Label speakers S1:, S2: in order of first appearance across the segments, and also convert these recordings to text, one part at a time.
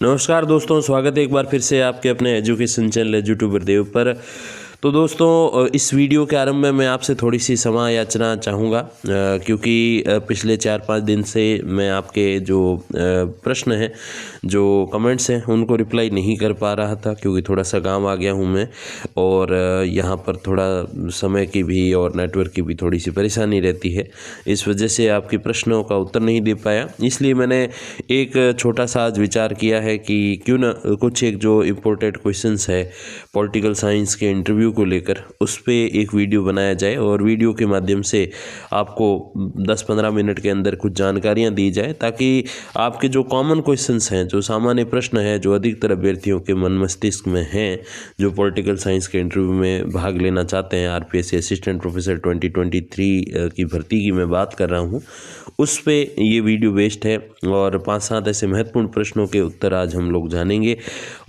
S1: नमस्कार दोस्तों, स्वागत है एक बार फिर से आपके अपने एजुकेशन चैनल यूट्यूबर देव पर। तो दोस्तों, इस वीडियो के आरंभ में मैं आपसे थोड़ी सी क्षमा याचना चाहूँगा, क्योंकि पिछले 4-5 दिन से मैं आपके जो प्रश्न हैं, जो कमेंट्स हैं, उनको रिप्लाई नहीं कर पा रहा था, क्योंकि थोड़ा सा गांव आ गया हूँ मैं। और यहाँ पर थोड़ा समय की भी और नेटवर्क की भी थोड़ी सी परेशानी रहती है। इस वजह से आपके प्रश्नों का उत्तर नहीं दे पाया। इसलिए मैंने एक छोटा सा आज विचार किया है कि क्यों ना कुछ एक जो इम्पोर्टेंट क्वेश्चंस है पॉलिटिकल साइंस के इंटरव्यू को लेकर, उस पे एक वीडियो बनाया जाए और वीडियो के माध्यम से आपको 10-15 मिनट के अंदर कुछ जानकारियां दी जाए, ताकि आपके जो कॉमन क्वेश्चंस हैं, जो सामान्य प्रश्न हैं, जो अधिकतर अभ्यर्थियों के मन मस्तिष्क में हैं, जो पॉलिटिकल साइंस के इंटरव्यू में भाग लेना चाहते हैं, आरपीएससी असिस्टेंट प्रोफेसर 2023 की भर्ती की मैं बात कर रहा हूँ, उस पे ये वीडियो बेस्ड है। और 5-7 ऐसे महत्वपूर्ण प्रश्नों के उत्तर आज हम लोग जानेंगे,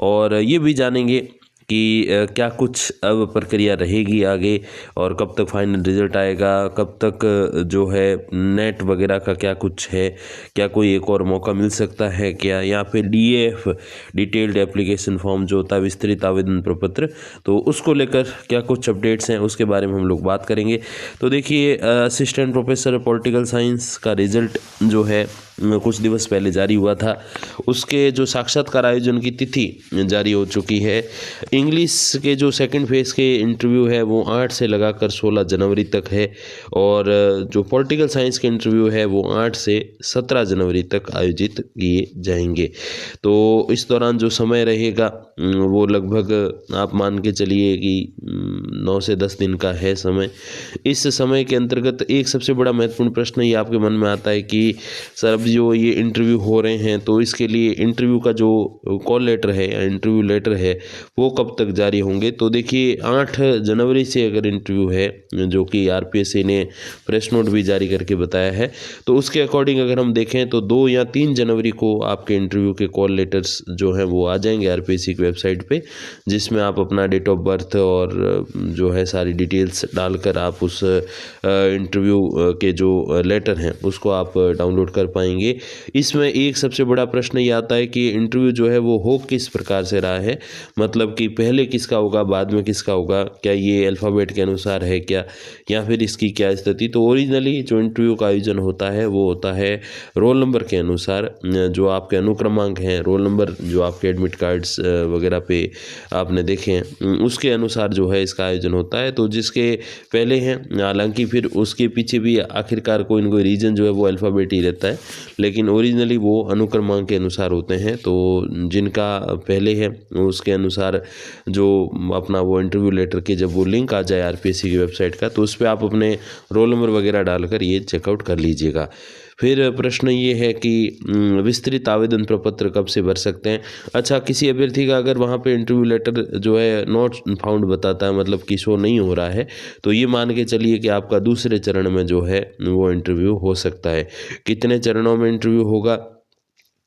S1: और ये भी जानेंगे कि क्या कुछ अब प्रक्रिया रहेगी आगे, और कब तक फाइनल रिजल्ट आएगा, कब तक जो है नेट वगैरह का क्या कुछ है, क्या कोई एक और मौका मिल सकता है क्या, या फिर डीएफ डिटेल्ड एप्लीकेशन फॉर्म जो होता है, विस्तृत आवेदन प्रपत्र, तो उसको लेकर क्या कुछ अपडेट्स हैं, उसके बारे में हम लोग बात करेंगे। तो देखिए, असिस्टेंट प्रोफेसर पॉलिटिकल साइंस का रिजल्ट जो है कुछ दिवस पहले जारी हुआ था। उसके जो साक्षात्कार आयोजन की तिथि जारी हो चुकी है। इंग्लिश के जो सेकंड फेज़ के इंटरव्यू है वो 8 से लगाकर 16 जनवरी तक है, और जो पॉलिटिकल साइंस के इंटरव्यू है वो 8 से 17 जनवरी तक आयोजित किए जाएंगे। तो इस दौरान जो समय रहेगा वो लगभग आप मान के चलिए कि 9 से 10 दिन का है समय। इस समय के अंतर्गत एक सबसे बड़ा महत्वपूर्ण प्रश्न ये आपके मन में आता है कि सर, अब जो ये इंटरव्यू हो रहे हैं तो इसके लिए इंटरव्यू का जो कॉल लेटर है या इंटरव्यू लेटर है वो कब तक जारी होंगे। तो देखिए, 8 जनवरी से अगर इंटरव्यू है, जो कि आरपीएससी ने प्रेस नोट भी जारी करके बताया है, तो उसके अकॉर्डिंग अगर हम देखें तो 2 या 3 जनवरी को आपके इंटरव्यू के कॉल लेटर्स जो हैं वो आ जाएंगे आरपीएससी की वेबसाइट पे, जिसमें आप अपना डेट ऑफ बर्थ और जो है सारी डिटेल्स डालकर आप उस इंटरव्यू के जो लेटर हैं उसको आप डाउनलोड कर पाएंगे। इसमें एक सबसे बड़ा प्रश्न ये आता है कि इंटरव्यू जो है वो हो किस प्रकार से रहा है, मतलब कि पहले किसका होगा, बाद में किसका होगा, क्या ये अल्फ़ाबेट के अनुसार है क्या, या फिर इसकी क्या स्थिति। तो ओरिजिनली जो इंटरव्यू का आयोजन होता है वो होता है रोल नंबर के अनुसार, जो आपके अनुक्रमांक हैं, रोल नंबर जो आपके एडमिट कार्ड्स वगैरह पे आपने देखे हैं, उसके अनुसार जो है इसका आयोजन होता है। तो जिसके पहले हैं, हालांकि फिर उसके पीछे भी आखिरकार कोई न कोई रीजन जो है वो अल्फ़ाबेट ही रहता है, लेकिन ओरिजिनली वो अनुक्रमांक के अनुसार होते हैं। तो जिनका पहले है उसके अनुसार जो अपना वो इंटरव्यू लेटर के जब वो लिंक आ जाए आरपीएससी की वेबसाइट का, तो उस पर आप अपने रोल नंबर वगैरह डालकर ये चेकआउट कर लीजिएगा। फिर प्रश्न ये है कि विस्तृत आवेदन प्रपत्र कब से भर सकते हैं। अच्छा, किसी अभ्यर्थी का अगर वहाँ पे इंटरव्यू लेटर जो है नॉट फाउंड बताता है, मतलब कि शो नहीं हो रहा है, तो ये मान के चलिए कि आपका दूसरे चरण में जो है वो इंटरव्यू हो सकता है। कितने चरणों में इंटरव्यू होगा,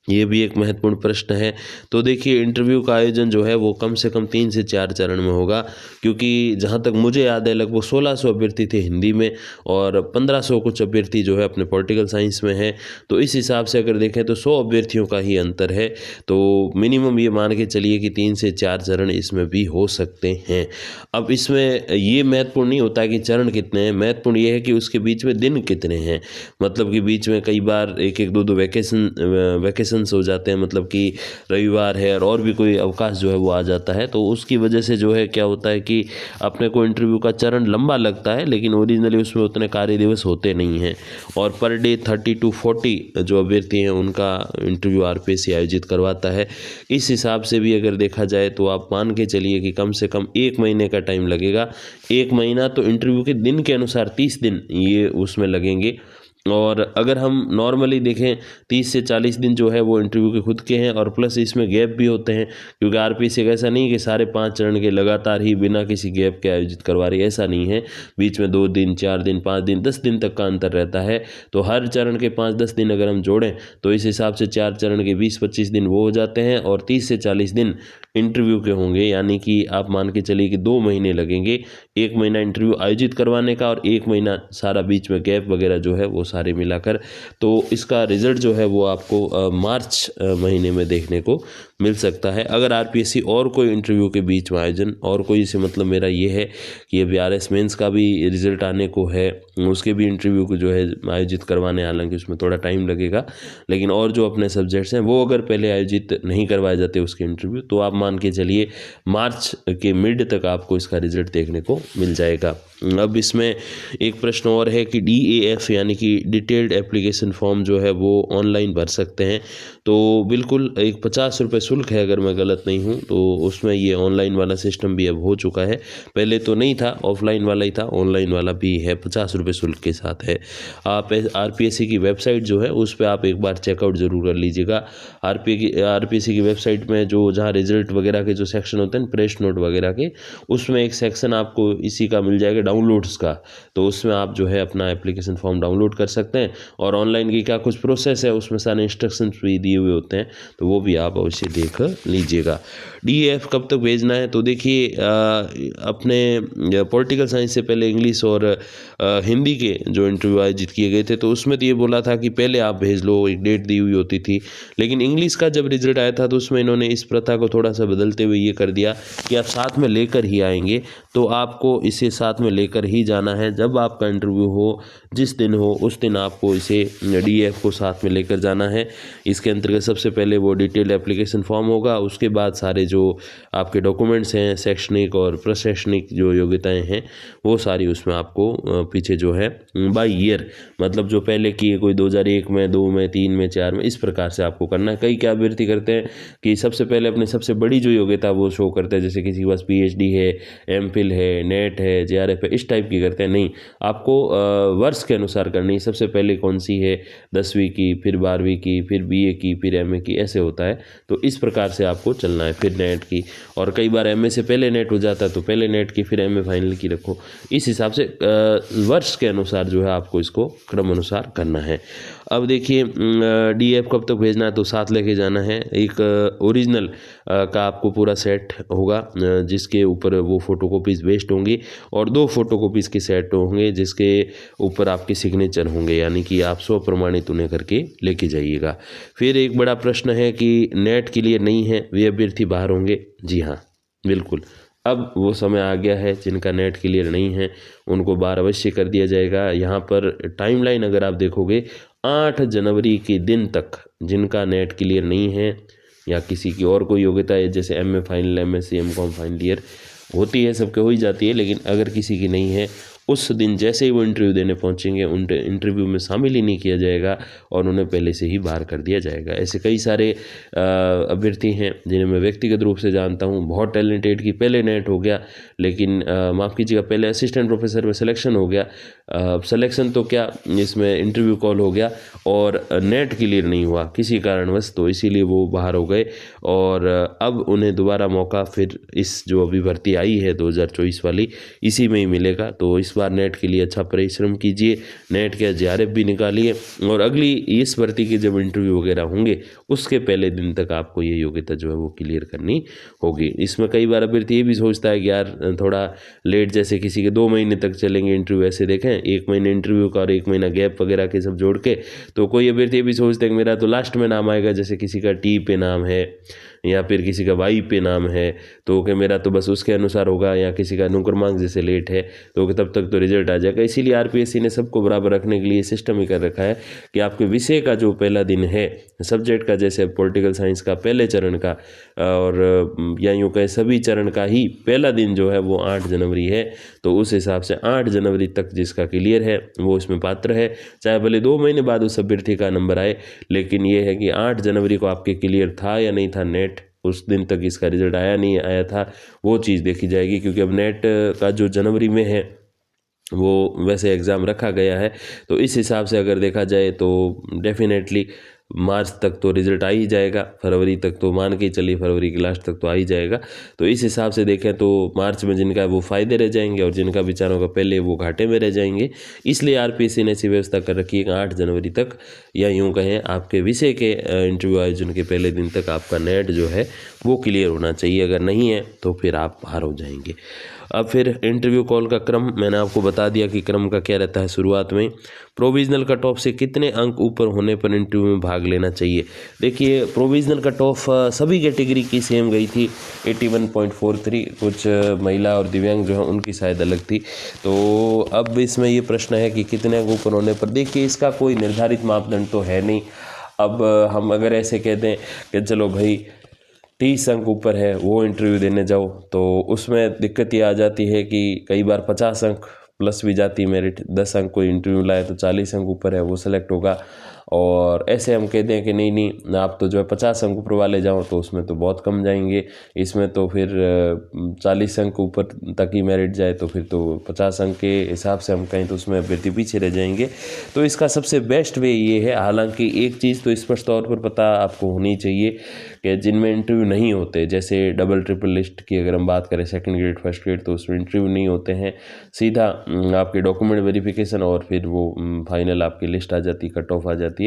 S1: ये भी एक महत्वपूर्ण प्रश्न है। तो देखिए, इंटरव्यू का आयोजन जो है वो कम से कम 3 से 4 चरण में होगा, क्योंकि जहाँ तक मुझे याद है लगभग 1600 अभ्यर्थी थे हिंदी में, और 1500 कुछ अभ्यर्थी जो है अपने पॉलिटिकल साइंस में हैं। तो इस हिसाब से अगर देखें तो 100 अभ्यर्थियों का ही अंतर है। तो मिनिमम ये मान के चलिए कि 3 से 4 चरण इसमें भी हो सकते हैं। अब इसमें ये महत्वपूर्ण नहीं होता है कि चरण कितने हैं, महत्वपूर्ण ये है कि उसके बीच में दिन कितने हैं। मतलब कि बीच में कई बार 1-1, 2-2 वैकेशंस हो जाते हैं, मतलब कि रविवार है और भी कोई अवकाश जो है वो आ जाता है। तो उसकी वजह से जो है क्या होता है कि अपने को इंटरव्यू का चरण लंबा लगता है, लेकिन ओरिजिनली उसमें उतने कार्य दिवस होते नहीं हैं। और पर डे 30 to 40 जो अभ्यर्थी हैं उनका इंटरव्यू आरपीएससी आयोजित करवाता है। इस हिसाब से भी अगर देखा जाए तो आप मान के चलिए कि कम से कम 1 महीने का टाइम लगेगा। 1 महीना तो इंटरव्यू के दिन के अनुसार 30 दिन ये उसमें लगेंगे। और अगर हम नॉर्मली देखें 30 से 40 दिन जो है वो इंटरव्यू के खुद के हैं, और प्लस इसमें गैप भी होते हैं, क्योंकि आरपीएससी का ऐसा नहीं कि सारे 5 चरण के लगातार ही बिना किसी गैप के आयोजित करवा रही है, ऐसा नहीं है। बीच में 2 दिन, 4 दिन, 5 दिन, 10 दिन तक का अंतर रहता है। तो हर चरण के 5-10 दिन अगर हम जोड़ें तो इस हिसाब से 4 चरण के 20-25 दिन वो हो जाते हैं, और 30 से 40 दिन इंटरव्यू के होंगे, यानी कि आप मान के चलिए कि 2 महीने लगेंगे 1 महीना इंटरव्यू आयोजित करवाने का और 1 महीना सारा बीच में गैप वगैरह जो है वो सारे मिलाकर। तो इसका रिज़ल्ट जो है वो आपको मार्च महीने में देखने को मिल सकता है। अगर आरपीएससी और कोई इंटरव्यू के बीच में आयोजन और कोई से मतलब मेरा ये है कि अभी आरएस मेंस का भी रिज़ल्ट आने को है, उसके भी इंटरव्यू को जो है आयोजित करवाने, हालांकि उसमें थोड़ा टाइम लगेगा, लेकिन और जो अपने सब्जेक्ट्स हैं वो अगर पहले आयोजित नहीं करवाए जाते उसके इंटरव्यू, तो आप मान के चलिए मार्च के मिड तक आपको इसका रिज़ल्ट देखने को मिल जाएगा। अब इसमें एक प्रश्न और है कि DAF यानी कि डिटेल्ड एप्लीकेशन फॉर्म जो है वो ऑनलाइन भर सकते हैं। तो बिल्कुल एक 50 रुपये शुल्क है, अगर मैं गलत नहीं हूँ तो उसमें ये ऑनलाइन वाला सिस्टम भी अब हो चुका है। पहले तो नहीं था, ऑफलाइन वाला ही था, ऑनलाइन वाला भी है, 50 रुपये शुल्क के साथ है। आप आरपीएससी की वेबसाइट जो है उस पर आप एक बार चेकआउट ज़रूर कर लीजिएगा। आरपीएससी की वेबसाइट में जो जहाँ रिजल्ट वगैरह के जो सेक्शन होते हैं, प्रेस नोट वगैरह के, उसमें एक सेक्शन आपको इसी का मिल जाएगा, डाउनलोड्स का। तो उसमें आप जो है अपना एप्लीकेशन फॉर्म डाउनलोड कर सकते हैं और ऑनलाइन की क्या कुछ प्रोसेस है उसमें सारे इंस्ट्रक्शंस भी दिए हुए होते हैं, तो वो भी आप अवश्य देख लीजिएगा। DAF कब तक भेजना है, तो देखिए अपने पॉलिटिकल साइंस से पहले इंग्लिश और हिंदी के जो इंटरव्यू आयोजित किए गए थे तो उसमें तो ये बोला था कि पहले आप भेज लो, एक डेट दी हुई होती थी। लेकिन इंग्लिश का जब रिजल्ट आया था तो उसमें इन्होंने इस प्रथा को थोड़ा सा बदलते हुए ये कर दिया कि आप साथ में लेकर ही आएंगे। तो आपको इसे साथ में लेकर ही जाना है, जब आपका इंटरव्यू हो, जिस दिन हो उस दिन आपको इसे DAF को साथ में लेकर जाना है। इसके अंतर्गत सबसे पहले वो डिटेल्ड एप्लीकेशन फॉर्म होगा, उसके बाद सारे जो आपके डॉक्यूमेंट्स हैं, शैक्षणिक और प्रशैक्षणिक जो योग्यताएं हैं वो सारी उसमें आपको पीछे जो है बाय ईयर, मतलब जो पहले किए, कोई 2001 में, 2 में, 3 में, 4 में, इस प्रकार से आपको करना है। कई क्या अभ्यर्थी करते हैं कि सबसे पहले अपने सबसे बड़ी जो योग्यता वो शो करते हैं, जैसे किसी के पास PhD है, MPhil है, नेट है, JRF है, इस टाइप की करते हैं। नहीं, आपको वर्ष के अनुसार करनी है। सबसे पहले कौन सी है, 10वीं की, फिर 12वीं की, फिर BA की, फिर MA की, ऐसे होता है। तो इस प्रकार से आपको चलना है। फिर नेट की, और कई बार MA से पहले नेट हो जाता है तो पहले नेट की, फिर MA फाइनल की रखो। इस हिसाब से वर्ष के अनुसार जो है आपको इसको क्रम अनुसार करना है। अब देखिए DAF कब तक भेजना है, तो साथ लेके जाना है। एक ओरिजिनल का आपको पूरा सेट होगा जिसके ऊपर वो फोटोकॉपीज़ वेस्ट होंगी, और 2 फोटोकॉपीज़ के सेट होंगे जिसके ऊपर आपके सिग्नेचर होंगे, यानी कि आप स्वप्रमाणित उन्हें करके लेके जाइएगा। फिर एक बड़ा प्रश्न है कि नेट क्लियर नहीं है वे अभ्यर्थी बाहर होंगे। जी हाँ, बिल्कुल, अब वो समय आ गया है, जिनका नेट क्लियर नहीं है उनको बाहर अवश्य कर दिया जाएगा। यहाँ पर टाइमलाइन अगर आप देखोगे, 8 जनवरी के दिन तक जिनका नेट क्लियर नहीं है या किसी की और कोई योग्यता है, जैसे MA final, MSc, MCOM final year होती है, सबके हो ही जाती है, लेकिन अगर किसी की नहीं है, उस दिन जैसे ही वो इंटरव्यू देने पहुंचेंगे उन इंटरव्यू में शामिल ही नहीं किया जाएगा और उन्हें पहले से ही बाहर कर दिया जाएगा। ऐसे कई सारे अभ्यर्थी हैं जिन्हें मैं व्यक्तिगत रूप से जानता हूं, बहुत टैलेंटेड, की पहले नेट हो गया, लेकिन माफ़ कीजिएगा, पहले असिस्टेंट प्रोफेसर में सिलेक्शन हो गया, सिलेक्शन तो क्या, इसमें इंटरव्यू कॉल हो गया और नेट क्लियर नहीं हुआ किसी कारणवश, तो इसीलिए वो बाहर हो गए। और अब उन्हें दोबारा मौका फिर इस जो अभी भर्ती आई है 2024 वाली, इसी में ही मिलेगा। तो इस बार नेट के लिए अच्छा परिश्रम कीजिए, नेट के JRF भी निकालिए, और अगली इस भर्ती के जब इंटरव्यू वगैरह होंगे उसके पहले दिन तक आपको ये योग्यता जो है वो क्लियर करनी होगी। इसमें कई बार अभ्यर्थी ये भी सोचता है कि यार थोड़ा लेट, जैसे किसी के 2 महीने तक चलेंगे इंटरव्यू, ऐसे देखें 1 महीने इंटरव्यू का और 1 महीना गैप वगैरह के सब जोड़ के, तो कोई अभ्यर्थी ये भी सोचता है कि मेरा तो लास्ट में नाम आएगा, जैसे किसी का T पे नाम है या फिर किसी का Y पे नाम है, तो कि मेरा तो बस उसके अनुसार होगा, या किसी का अनुक्रमांक जैसे लेट है तो कि तब तक तो रिजल्ट आ जाएगा। इसीलिए आरपीएससी ने सबको बराबर रखने के लिए सिस्टम ही कर रखा है कि आपके विषय का जो पहला दिन है, सब्जेक्ट का, जैसे पॉलिटिकल साइंस का पहले चरण का, और या यूँ कहे सभी चरण का ही पहला दिन जो है वो 8 जनवरी है। तो उस हिसाब से 8 जनवरी तक जिसका क्लियर है वो इसमें पात्र है, चाहे भले 2 महीने बाद उस अभ्यर्थी का नंबर आए, लेकिन ये है कि 8 जनवरी को आपके क्लियर था या नहीं था नेट, उस दिन तक इसका रिजल्ट आया नहीं आया था, वो चीज़ देखी जाएगी। क्योंकि अब नेट का जो जनवरी में है वो वैसे एग्ज़ाम रखा गया है, तो इस हिसाब से अगर देखा जाए तो डेफिनेटली मार्च तक तो रिज़ल्ट आ ही जाएगा, फरवरी तक तो मान के चलिए फरवरी के लास्ट तक तो आ ही जाएगा। तो इस हिसाब से देखें तो मार्च में जिनका वो फ़ायदे रह जाएंगे और जिनका बेचारों का पहले वो घाटे में रह जाएंगे। इसलिए आरपीएससी ने ऐसी व्यवस्था कर रखी है कि 8 जनवरी तक या यूँ कहें आपके विषय के इंटरव्यू आयोजन के पहले दिन तक आपका नेट जो है वो क्लियर होना चाहिए। अगर नहीं है तो फिर आप बाहर हो जाएंगे। अब फिर इंटरव्यू कॉल का क्रम मैंने आपको बता दिया कि क्रम का क्या रहता है। शुरुआत में प्रोविज़नल कट ऑफ से कितने अंक ऊपर होने पर इंटरव्यू में भाग लेना चाहिए। देखिए प्रोविज़नल कट ऑफ सभी कैटेगरी की सेम गई थी 81.43, कुछ महिला और दिव्यांग जो है उनकी शायद अलग थी। तो अब इसमें ये प्रश्न है कि कितने अंक ऊपर होने पर, देखिए इसका कोई निर्धारित मापदंड तो है नहीं। अब हम अगर ऐसे कह दें कि चलो भाई 30 अंक ऊपर है वो इंटरव्यू देने जाओ, तो उसमें दिक्कत ये आ जाती है कि कई बार 50 अंक प्लस भी जाती है मेरिट। 10 अंक कोई इंटरव्यू लाए तो 40 अंक ऊपर है वो सेलेक्ट होगा। और ऐसे हम कह दें कि नहीं नहीं आप तो जो है 50 अंक ऊपर वाले जाओ, तो उसमें तो बहुत कम जाएंगे। इसमें तो फिर 40 अंक ऊपर तक ही मेरिट जाए तो फिर तो 50 अंक के हिसाब से हम कहें तो उसमें अभ्यर्थी पीछे रह जाएंगे। तो इसका सबसे बेस्ट वे ये है, हालांकि एक चीज़ तो स्पष्ट तौर पर पता आपको होनी चाहिए कि जिनमें इंटरव्यू नहीं होते, जैसे डबल ट्रिपल लिस्ट की अगर हम बात करें सेकंड ग्रेड फर्स्ट ग्रेड, तो उसमें इंटरव्यू नहीं होते हैं। सीधा आपके डॉक्यूमेंट वेरिफिकेशन और फिर वो फाइनल आपकी लिस्ट आ जाती है, कट ऑफ आ जाती है।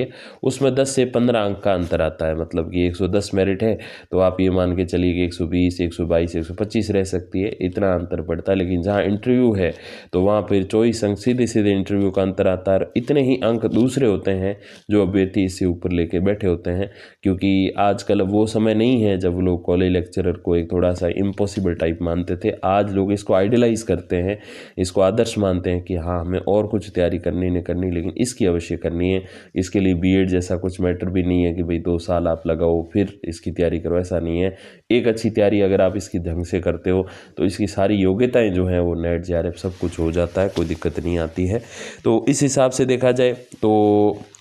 S1: उसमें 10 से 15 अंक का अंतर आता है। मतलब कि 110 मेरिट है तो आप ये मान के चलिए कि 120, 122, 125 रह सकती है, इतना अंतर पड़ता है। लेकिन जहाँ इंटरव्यू है तो वहाँ फिर 24 अंक सीधे सीधे इंटरव्यू का अंतर आता है। इतने ही अंक दूसरे होते हैं जो अभ्यर्थी इससे ऊपर लेके बैठे होते हैं, क्योंकि आजकल वो समय नहीं है जब लोग कॉलेज लेक्चरर को एक थोड़ा सा इम्पॉसिबल टाइप मानते थे। आज लोग इसको आइडियलाइज करते हैं, इसको आदर्श मानते हैं कि हाँ हमें और कुछ तैयारी करनी नहीं करनी, लेकिन इसकी अवश्य करनी है। इसके लिए बीएड जैसा कुछ मैटर भी नहीं है कि भाई 2 साल आप लगाओ फिर इसकी तैयारी करो, ऐसा नहीं है। एक अच्छी तैयारी अगर आप इसकी ढंग से करते हो तो इसकी सारी योग्यताएं जो हैं वो नेट जेआरएफ सब कुछ हो जाता है, कोई दिक्कत नहीं आती है। तो इस हिसाब से देखा जाए तो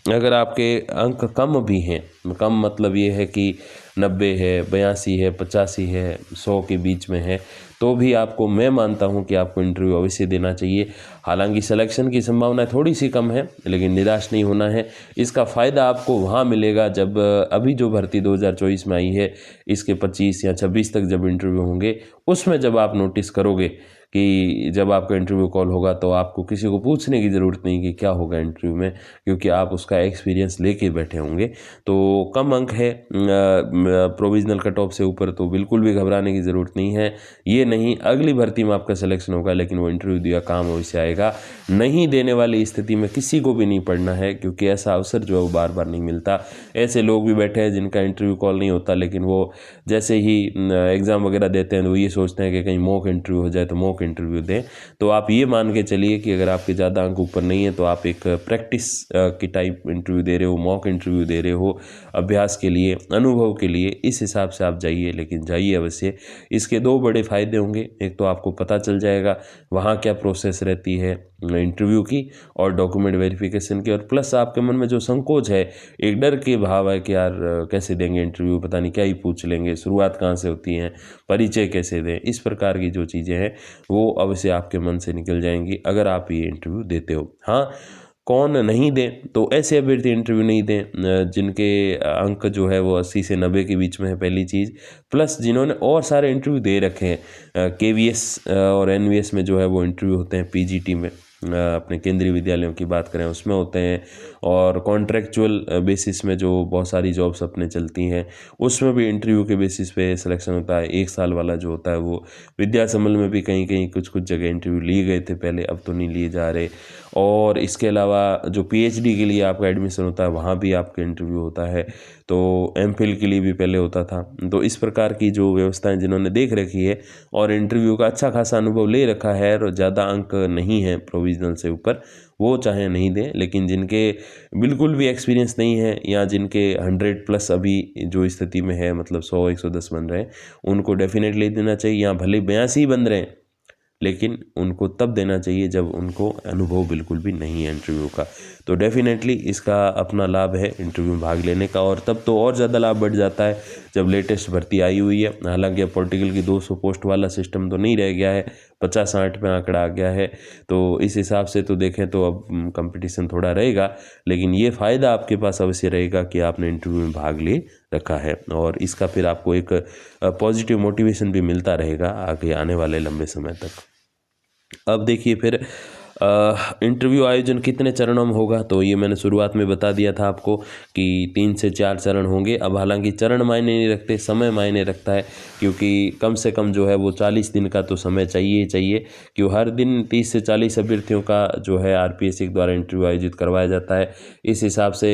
S1: अगर आपके अंक कम भी हैं, कम मतलब ये है कि 90 है, 82 है, 85 है, 100 के बीच में है, तो भी आपको, मैं मानता हूं कि आपको इंटरव्यू अवश्य देना चाहिए। हालांकि सिलेक्शन की संभावना थोड़ी सी कम है, लेकिन निराश नहीं होना है। इसका फ़ायदा आपको वहाँ मिलेगा जब अभी जो भर्ती 2024 में आई है, इसके 25 या 26 तक जब इंटरव्यू होंगे, उसमें जब आप नोटिस करोगे कि जब आपका इंटरव्यू कॉल होगा तो आपको किसी को पूछने की ज़रूरत नहीं कि क्या होगा इंटरव्यू में, क्योंकि आप उसका एक्सपीरियंस लेके बैठे होंगे। तो कम अंक है प्रोविज़नल कट ऑफ से ऊपर तो बिल्कुल भी घबराने की ज़रूरत नहीं है। ये नहीं अगली भर्ती में आपका सिलेक्शन होगा, लेकिन वो इंटरव्यू दिया काम अवश्य आएगा। नहीं देने वाली स्थिति में किसी को भी नहीं पड़ना है, क्योंकि ऐसा अवसर जो है वो बार बार नहीं मिलता। ऐसे लोग भी बैठे हैं जिनका इंटरव्यू कॉल नहीं होता, लेकिन वो जैसे ही एग्ज़ाम वगैरह देते हैं तो ये सोचते हैं कि कहीं मॉक इंटरव्यू हो जाए तो मॉक इंटरव्यू दें। तो आप ये मान के चलिए कि अगर आपके ज़्यादा अंक ऊपर नहीं है तो आप एक प्रैक्टिस की टाइप इंटरव्यू दे रहे हो, मॉक इंटरव्यू दे रहे हो, अभ्यास के लिए, अनुभव के लिए। इस हिसाब से आप जाइए, लेकिन जाइए अवश्य। इसके 2 बड़े फ़ायदे होंगे। एक तो आपको पता चल जाएगा वहाँ क्या प्रोसेस रहती है इंटरव्यू की और डॉक्यूमेंट वेरिफिकेशन की, और प्लस आपके मन में जो संकोच है, एक डर के भाव है कि यार कैसे देंगे इंटरव्यू, पता नहीं क्या ही पूछ लेंगे, शुरुआत कहाँ से होती है, परिचय कैसे दें, इस प्रकार की जो चीज़ें हैं वो अवश्य आपके मन से निकल जाएंगी अगर आप ये इंटरव्यू देते हो। हाँ, कौन नहीं दें, तो ऐसे अभ्यर्थी इंटरव्यू नहीं दें जिनके अंक जो है वो 80 से 90 के बीच में है, पहली चीज़। प्लस जिन्होंने और सारे इंटरव्यू दे रखे हैं, केवीएस और एनवीएस में जो है वो इंटरव्यू होते हैं, पीजीटी में अपने केंद्रीय विद्यालयों की बात करें उसमें होते हैं, और कॉन्ट्रेक्चुअल बेसिस में जो बहुत सारी जॉब्स अपने चलती हैं उसमें भी इंटरव्यू के बेसिस पे सिलेक्शन होता है। 1 साल वाला जो होता है वो विद्या संबल में भी कहीं कहीं कुछ कुछ जगह इंटरव्यू लिए गए थे पहले, अब तो नहीं लिए जा रहे। और इसके अलावा जो पीएचडी के लिए आपका एडमिशन होता है वहाँ भी आपका इंटरव्यू होता है, तो एमफिल के लिए भी पहले होता था। तो इस प्रकार की जो व्यवस्थाएं जिन्होंने देख रखी है और इंटरव्यू का अच्छा खासा अनुभव ले रखा है और ज़्यादा अंक नहीं है प्रोविजनल से ऊपर, वो चाहे नहीं दें। लेकिन जिनके बिल्कुल भी एक्सपीरियंस नहीं है या जिनके 100 प्लस अभी जो स्थिति में है, मतलब 100 110 बन रहे हैं, उनको डेफिनेटली देना चाहिए। या भले 82 बन रहे हैं, लेकिन उनको तब देना चाहिए जब उनको अनुभव बिल्कुल भी नहीं है इंटरव्यू का। तो डेफिनेटली इसका अपना लाभ है इंटरव्यू में भाग लेने का, और तब तो और ज़्यादा लाभ बढ़ जाता है जब लेटेस्ट भर्ती आई हुई है। हालांकि अब पॉलिटिकल की 200 पोस्ट वाला सिस्टम तो नहीं रह गया है, 50-60 पे आंकड़ा आ गया है। तो इस हिसाब से तो देखें तो अब कंपटीशन थोड़ा रहेगा, लेकिन ये फ़ायदा आपके पास अवश्य रहेगा कि आपने इंटरव्यू में भाग ले रखा है, और इसका फिर आपको एक पॉजिटिव मोटिवेशन भी मिलता रहेगा आगे आने वाले लंबे समय तक। अब देखिए फिर इंटरव्यू आयोजन कितने चरणों में होगा, तो ये मैंने शुरुआत में बता दिया था आपको कि 3 से 4 चरण होंगे। अब हालांकि चरण मायने नहीं रखते, समय मायने रखता है, क्योंकि कम से कम जो है वो 40 दिन का तो समय चाहिए ही चाहिए, क्यों हर दिन 30 से 40 अभ्यर्थियों का जो है आरपीएससी के द्वारा इंटरव्यू आयोजित करवाया जाता है। इस हिसाब से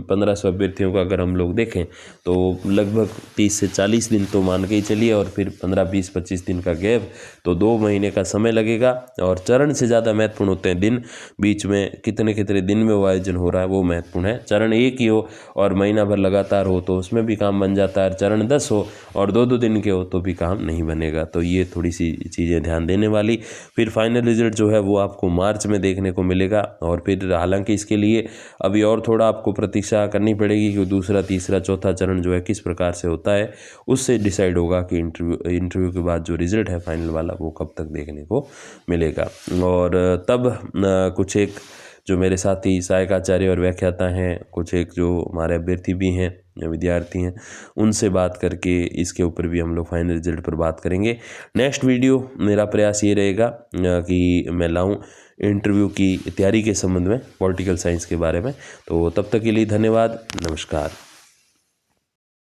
S1: 1500 अभ्यर्थियों का अगर हम लोग देखें तो लगभग 30 से 40 दिन तो मान के ही चलिए, और फिर 15, 20, 25 दिन का गैप, तो 2 महीने का समय लगेगा। और चरण से ज़्यादा महत्वपूर्ण होते हैं दिन, बीच में कितने कितने दिन में वो आयोजन हो रहा है वो महत्वपूर्ण है। चरण 1 ही हो और महीना भर लगातार हो तो उसमें भी काम बन जाता है, चरण 10 हो और 2-2 दिन के हो तो भी काम नहीं बनेगा। तो ये थोड़ी सी चीज़ें ध्यान देने वाली। फिर फाइनल रिजल्ट जो है वो आपको मार्च में देखने को मिलेगा, और फिर हालांकि इसके लिए अभी और थोड़ा आपको प्रतीक्षा करनी पड़ेगी कि दूसरा, तीसरा, चौथा चरण जो है किस प्रकार से होता है, उससे डिसाइड होगा कि इंटरव्यू के बाद जो रिजल्ट है फाइनल वाला वो कब तक देखने को मिलेगा। और तब कुछ एक जो मेरे साथी सहायक आचार्य और व्याख्याता हैं, कुछ एक जो हमारे अभ्यर्थी भी हैं या विद्यार्थी हैं, उनसे बात करके इसके ऊपर भी हम लोग फाइनल रिजल्ट पर बात करेंगे। नेक्स्ट वीडियो मेरा प्रयास ये रहेगा कि मैं लाऊं इंटरव्यू की तैयारी के संबंध में, पॉलिटिकल साइंस के बारे में। तो तब तक के लिए धन्यवाद, नमस्कार।